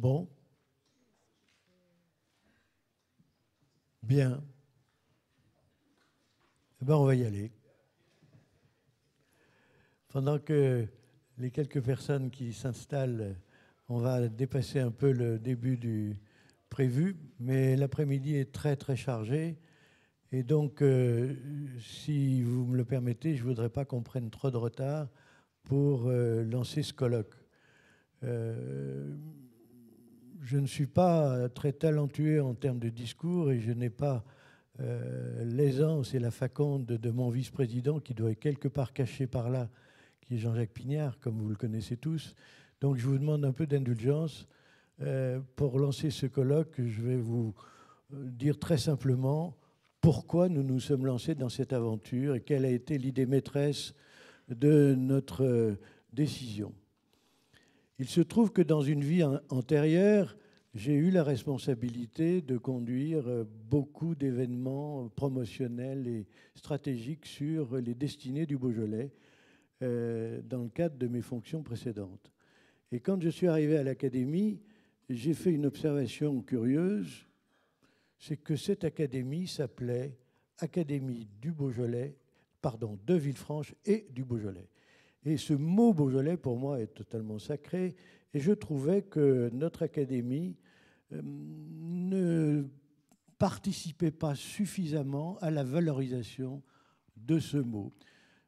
Bon. Bien. Eh bien, on va y aller. Pendant que les quelques personnes qui s'installent, on va dépasser un peu le début du prévu, mais l'après-midi est très très chargé. Et donc, si vous me le permettez, je ne voudrais pas qu'on prenne trop de retard pour lancer ce colloque. Je ne suis pas très talentueux en termes de discours et je n'ai pas l'aisance et la faconde de mon vice-président qui doit être quelque part caché par là, qui est Jean-Jacques Pignard, comme vous le connaissez tous. Donc je vous demande un peu d'indulgence. Pour lancer ce colloque, je vais vous dire très simplement pourquoi nous nous sommes lancés dans cette aventure et quelle a été l'idée maîtresse de notre décision. Il se trouve que dans une vie antérieure, j'ai eu la responsabilité de conduire beaucoup d'événements promotionnels et stratégiques sur les destinées du Beaujolais dans le cadre de mes fonctions précédentes. Et quand je suis arrivé à l'Académie, j'ai fait une observation curieuse, c'est que cette académie s'appelait Académie du Beaujolais, pardon, de Villefranche et du Beaujolais. Et ce mot Beaujolais, pour moi, est totalement sacré. Et je trouvais que notre académie ne participait pas suffisamment à la valorisation de ce mot.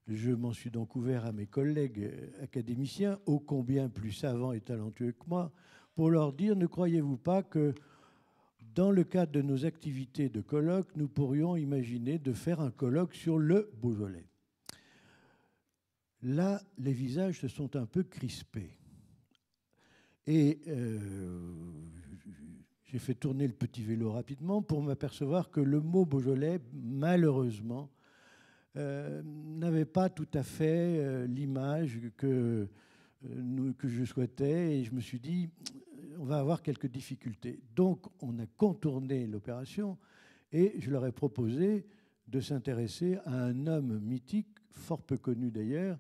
Je m'en suis donc ouvert à mes collègues académiciens, ô combien plus savants et talentueux que moi, pour leur dire, ne croyez-vous pas que dans le cadre de nos activités de colloque, nous pourrions imaginer de faire un colloque sur le Beaujolais. Là, les visages se sont un peu crispés. Et j'ai fait tourner le petit vélo rapidement pour m'apercevoir que le mot Beaujolais, malheureusement, n'avait pas tout à fait l'image que je souhaitais. Et je me suis dit, on va avoir quelques difficultés. Donc, on a contourné l'opération et je leur ai proposé de s'intéresser à un homme mythique, fort peu connu d'ailleurs,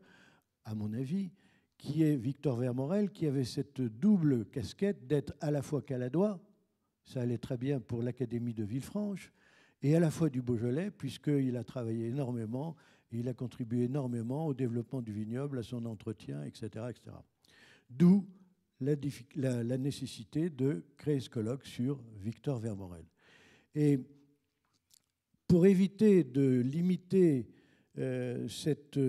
à mon avis, qui est Victor Vermorel, qui avait cette double casquette d'être à la fois caladois, ça allait très bien pour l'Académie de Villefranche, et à la fois du Beaujolais, puisqu'il a travaillé énormément, et il a contribué énormément au développement du vignoble, à son entretien, etc. etc. D'où la nécessité de créer ce colloque sur Victor Vermorel. Et pour éviter de limiter cette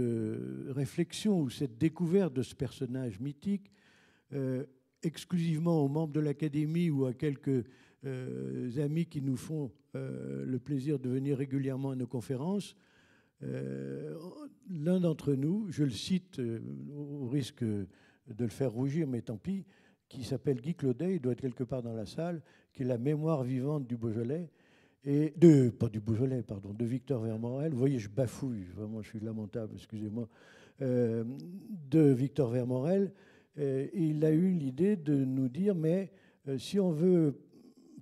réflexion ou cette découverte de ce personnage mythique exclusivement aux membres de l'Académie ou à quelques amis qui nous font le plaisir de venir régulièrement à nos conférences, l'un d'entre nous, je le cite au risque de le faire rougir, mais tant pis, qui s'appelle Guy Claudet, il doit être quelque part dans la salle, qui est la mémoire vivante du Beaujolais, pas du Beaujolais, pardon, de Victor Vermorel. Vous voyez, je bafouille, vraiment, je suis lamentable, excusez-moi. De Victor Vermorel. Il a eu l'idée de nous dire, mais si on veut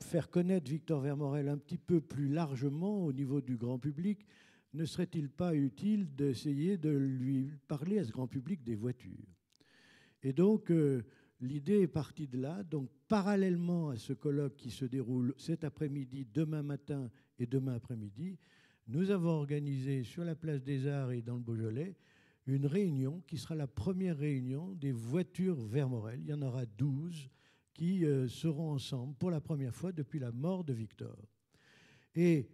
faire connaître Victor Vermorel un petit peu plus largement au niveau du grand public, ne serait-il pas utile d'essayer de lui parler à ce grand public des voitures? Et donc, l'idée est partie de là. Donc, parallèlement à ce colloque qui se déroule cet après-midi, demain matin et demain après-midi, nous avons organisé sur la place des Arts et dans le Beaujolais une réunion qui sera la première réunion des voitures Vermorel. Il y en aura 12 qui seront ensemble pour la première fois depuis la mort de Victor. Et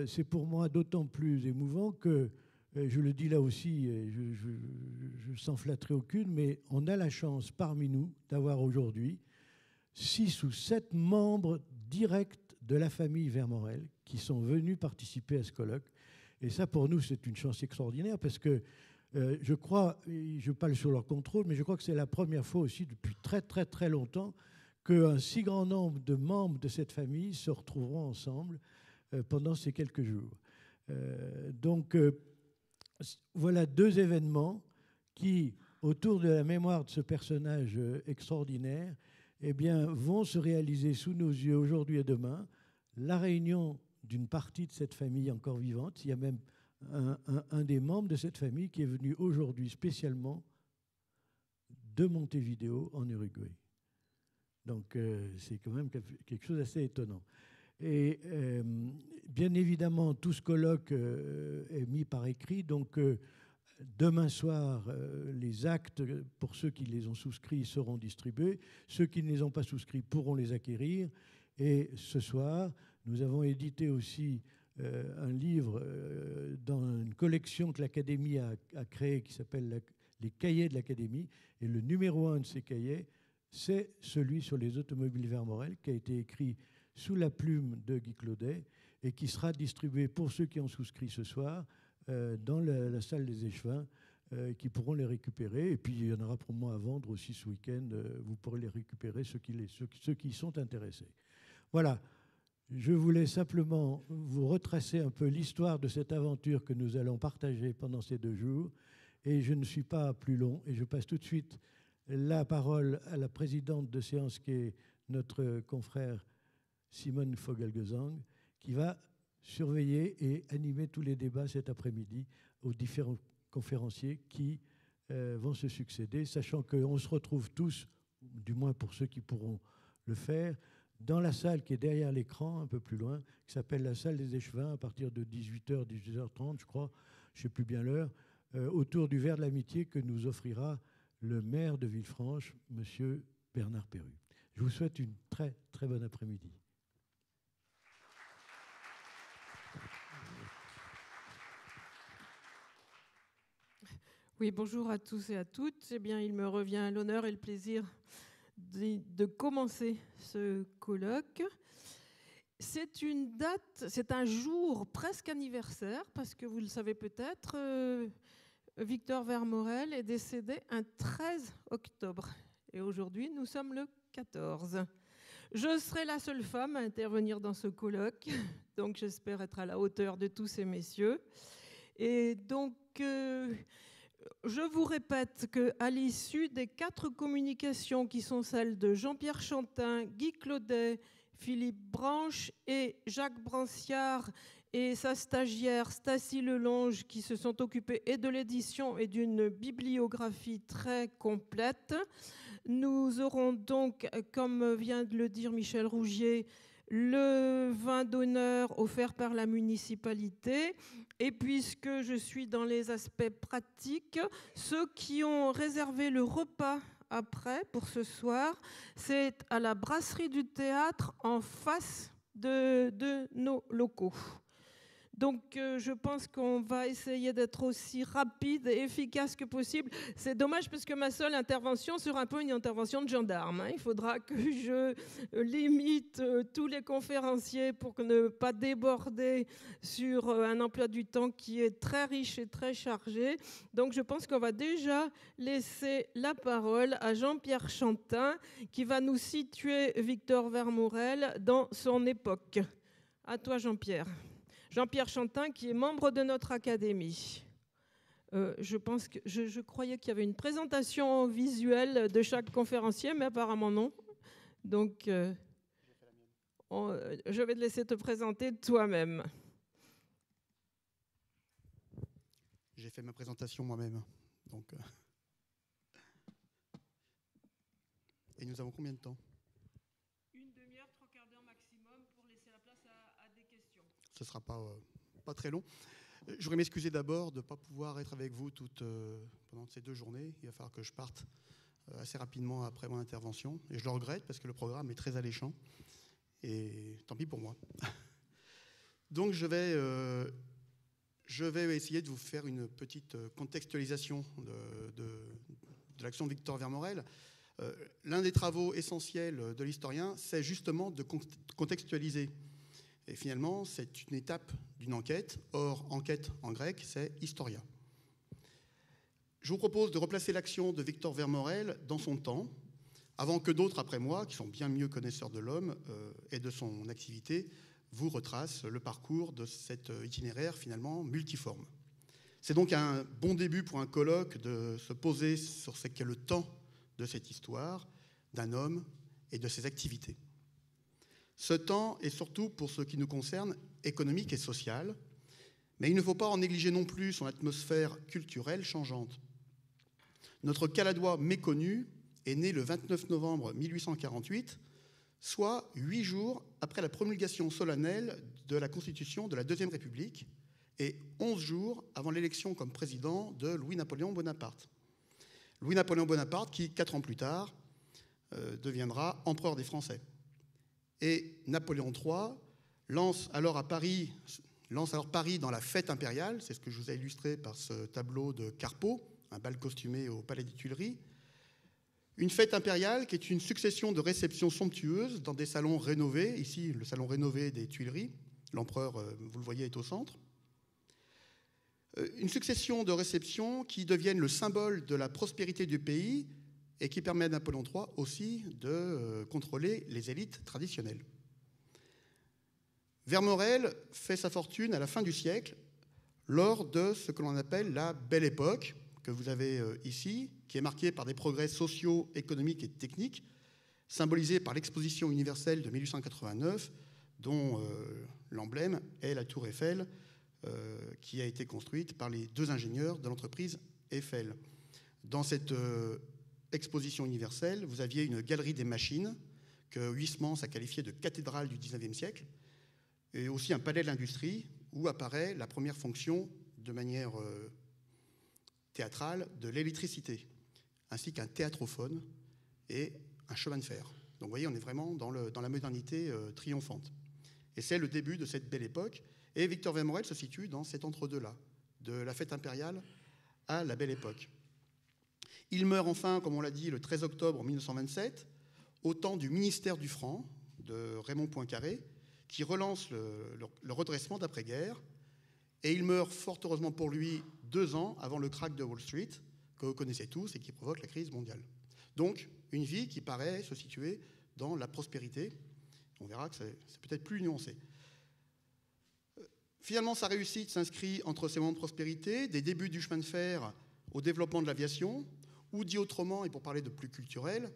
c'est pour moi d'autant plus émouvant que, je le dis là aussi, je s'en flatterai aucune, mais on a la chance parmi nous d'avoir aujourd'hui 6 ou 7 membres directs de la famille Vermorel qui sont venus participer à ce colloque. Et ça, pour nous, c'est une chance extraordinaire parce que je crois, je parle sur leur contrôle, mais je crois que c'est la première fois aussi depuis très très très longtemps qu'un si grand nombre de membres de cette famille se retrouveront ensemble pendant ces quelques jours. Donc, voilà 2 événements qui, autour de la mémoire de ce personnage extraordinaire, eh bien, vont se réaliser sous nos yeux aujourd'hui et demain. La réunion d'une partie de cette famille encore vivante, il y a même un des membres de cette famille qui est venu aujourd'hui spécialement de Montevideo en Uruguay. Donc c'est quand même quelque chose d'assez étonnant. Et bien évidemment, tout ce colloque est mis par écrit. Donc demain soir, les actes, pour ceux qui les ont souscrits, seront distribués. Ceux qui ne les ont pas souscrits pourront les acquérir. Et ce soir, nous avons édité aussi un livre dans une collection que l'Académie a créée qui s'appelle les cahiers de l'Académie. Et le numéro 1 de ces cahiers, c'est celui sur les automobiles Vermorel, qui a été écrit sous la plume de Guy Claudet et qui sera distribué pour ceux qui ont souscrit ce soir dans la salle des échevins, qui pourront les récupérer. Et puis il y en aura probablement à vendre aussi ce week-end. Vous pourrez les récupérer, ceux qui y sont intéressés. Voilà. Je voulais simplement vous retracer un peu l'histoire de cette aventure que nous allons partager pendant ces 2 jours. Et je ne suis pas plus long. Et je passe tout de suite la parole à la présidente de séance, qui est notre confrère Simone Vogel-Gesang, qui va surveiller et animer tous les débats cet après-midi aux différents conférenciers qui vont se succéder, sachant qu'on se retrouve tous, du moins pour ceux qui pourront le faire, dans la salle qui est derrière l'écran, un peu plus loin, qui s'appelle la salle des échevins, à partir de 18h, 18h30, je crois, je ne sais plus bien l'heure, autour du verre de l'amitié que nous offrira le maire de Villefranche, M. Bernard Perru. Je vous souhaite une très, très bonne après-midi. Oui, bonjour à tous et à toutes. Eh bien, il me revient l'honneur et le plaisir de commencer ce colloque. C'est une date, c'est un jour presque anniversaire, parce que vous le savez peut-être, Victor Vermorel est décédé un 13 octobre. Et aujourd'hui, nous sommes le 14. Je serai la seule femme à intervenir dans ce colloque, donc j'espère être à la hauteur de tous ces messieurs. Et donc, je vous répète qu'à l'issue des 4 communications qui sont celles de Jean-Pierre Chantin, Guy Claudet, Philippe Branche et Jacques Branciard et sa stagiaire Stacy Lelonge, qui se sont occupés et de l'édition et d'une bibliographie très complète, nous aurons donc, comme vient de le dire Michel Rougier, le vin d'honneur offert par la municipalité. Et puisque je suis dans les aspects pratiques, ceux qui ont réservé le repas après pour ce soir, c'est à la brasserie du théâtre en face de nos locaux. Donc, je pense qu'on va essayer d'être aussi rapide et efficace que possible. C'est dommage parce que ma seule intervention sera un peu une intervention de gendarme. Il faudra que je limite tous les conférenciers pour ne pas déborder sur un emploi du temps qui est très riche et très chargé. Donc, je pense qu'on va déjà laisser la parole à Jean-Pierre Chantin, qui va nous situer Victor Vermorel dans son époque. À toi, Jean-Pierre. Jean-Pierre Chantin, qui est membre de notre académie. Je croyais qu'il y avait une présentation visuelle de chaque conférencier, mais apparemment non. Donc, je vais te laisser te présenter toi-même. J'ai fait ma présentation moi-même. Donc, et nous avons combien de temps ? Une demi-heure, 3 quarts d'heure maximum pour laisser la place à des questions. Ce ne sera pas très long. Je voudrais m'excuser d'abord de ne pas pouvoir être avec vous pendant ces 2 journées. Il va falloir que je parte assez rapidement après mon intervention. Et je le regrette parce que le programme est très alléchant. Et tant pis pour moi. Donc je vais essayer de vous faire une petite contextualisation de l'action de Victor Vermorel. L'un des travaux essentiels de l'historien, c'est justement de contextualiser. Et finalement, c'est une étape d'une enquête. Or, enquête en grec, c'est historia. Je vous propose de replacer l'action de Victor Vermorel dans son temps, avant que d'autres après moi, qui sont bien mieux connaisseurs de l'homme et de son activité, vous retracent le parcours de cet itinéraire finalement multiforme. C'est donc un bon début pour un colloque de se poser sur ce qu'est le temps de cette histoire, d'un homme et de ses activités. Ce temps est surtout, pour ce qui nous concerne, économique et social, mais il ne faut pas en négliger non plus son atmosphère culturelle changeante. Notre Caladois méconnu est né le 29 novembre 1848, soit 8 jours après la promulgation solennelle de la Constitution de la Deuxième République et 11 jours avant l'élection comme président de Louis-Napoléon Bonaparte. Louis-Napoléon Bonaparte qui, 4 ans plus tard, deviendra empereur des Français. Et Napoléon III lance alors Paris dans la fête impériale, c'est ce que je vous ai illustré par ce tableau de Carpeaux, un bal costumé au Palais des Tuileries. Une fête impériale qui est une succession de réceptions somptueuses dans des salons rénovés. Ici, le salon rénové des Tuileries. L'empereur, vous le voyez, est au centre. Une succession de réceptions qui deviennent le symbole de la prospérité du pays et qui permet à Napoléon III aussi de contrôler les élites traditionnelles. Vermorel fait sa fortune à la fin du siècle lors de ce que l'on appelle la Belle Époque, que vous avez ici, qui est marquée par des progrès sociaux, économiques et techniques, symbolisés par l'exposition universelle de 1889, dont l'emblème est la tour Eiffel, qui a été construite par les 2 ingénieurs de l'entreprise Eiffel. Dans cette exposition universelle, vous aviez une galerie des machines, que Huysmans a qualifiée de cathédrale du XIXe siècle, et aussi un palais de l'industrie, où apparaît la première fonction de manière théâtrale de l'électricité, ainsi qu'un théâtrophone et un chemin de fer. Donc vous voyez, on est vraiment dans la modernité triomphante. Et c'est le début de cette belle époque. Et Victor Vermorel se situe dans cet entre-deux-là, de la fête impériale à la belle époque. Il meurt enfin, comme on l'a dit, le 13 octobre 1927, au temps du ministère du Franc de Raymond Poincaré, qui relance le redressement d'après-guerre. Et il meurt, fort heureusement pour lui, 2 ans avant le krach de Wall Street, que vous connaissez tous et qui provoque la crise mondiale. Donc, une vie qui paraît se situer dans la prospérité. On verra que c'est peut-être plus nuancé. Finalement, sa réussite s'inscrit entre ces moments de prospérité, des débuts du chemin de fer au développement de l'aviation, ou dit autrement, et pour parler de plus culturel,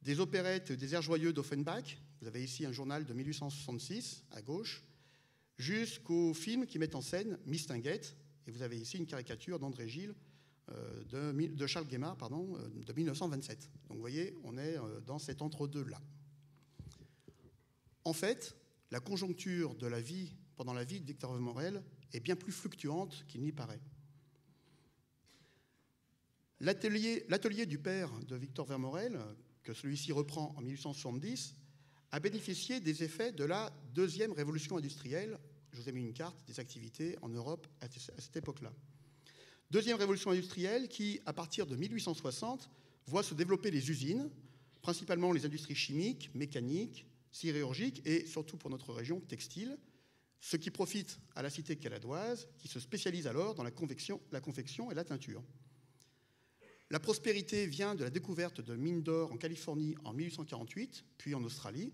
des opérettes, des airs joyeux d'Offenbach. Vous avez ici un journal de 1866, à gauche, jusqu'aux films qui mettent en scène Mistinguett. Et vous avez ici une caricature d'André Gide, de Charles Guémard, de 1927. Donc vous voyez, on est dans cet entre-deux-là. En fait, la conjoncture de la vie, pendant la vie de Victor Vermorel, est bien plus fluctuante qu'il n'y paraît. L'atelier du père de Victor Vermorel, que celui-ci reprend en 1870, a bénéficié des effets de la deuxième révolution industrielle. Je vous ai mis une carte des activités en Europe à cette époque-là. Deuxième révolution industrielle qui, à partir de 1860, voit se développer les usines, principalement les industries chimiques, mécaniques, sidérurgiques et, surtout pour notre région, textiles, ce qui profite à la cité caladoise, qui se spécialise alors dans la confection et la teinture. La prospérité vient de la découverte de mines d'or en Californie en 1848, puis en Australie,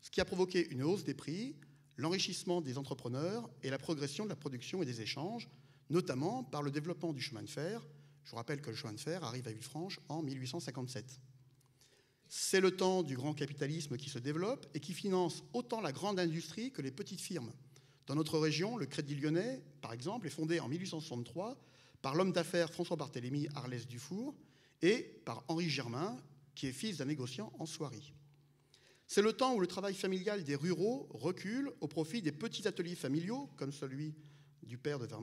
ce qui a provoqué une hausse des prix, l'enrichissement des entrepreneurs et la progression de la production et des échanges, notamment par le développement du chemin de fer. Je vous rappelle que le chemin de fer arrive à Villefranche en 1857. C'est le temps du grand capitalisme qui se développe et qui finance autant la grande industrie que les petites firmes. Dans notre région, le Crédit Lyonnais, par exemple, est fondé en 1863 par l'homme d'affaires François-Barthélemy Arlès-Dufour et par Henri Germain, qui est fils d'un négociant en soierie. C'est le temps où le travail familial des ruraux recule au profit des petits ateliers familiaux, comme celui du père de Vermorel,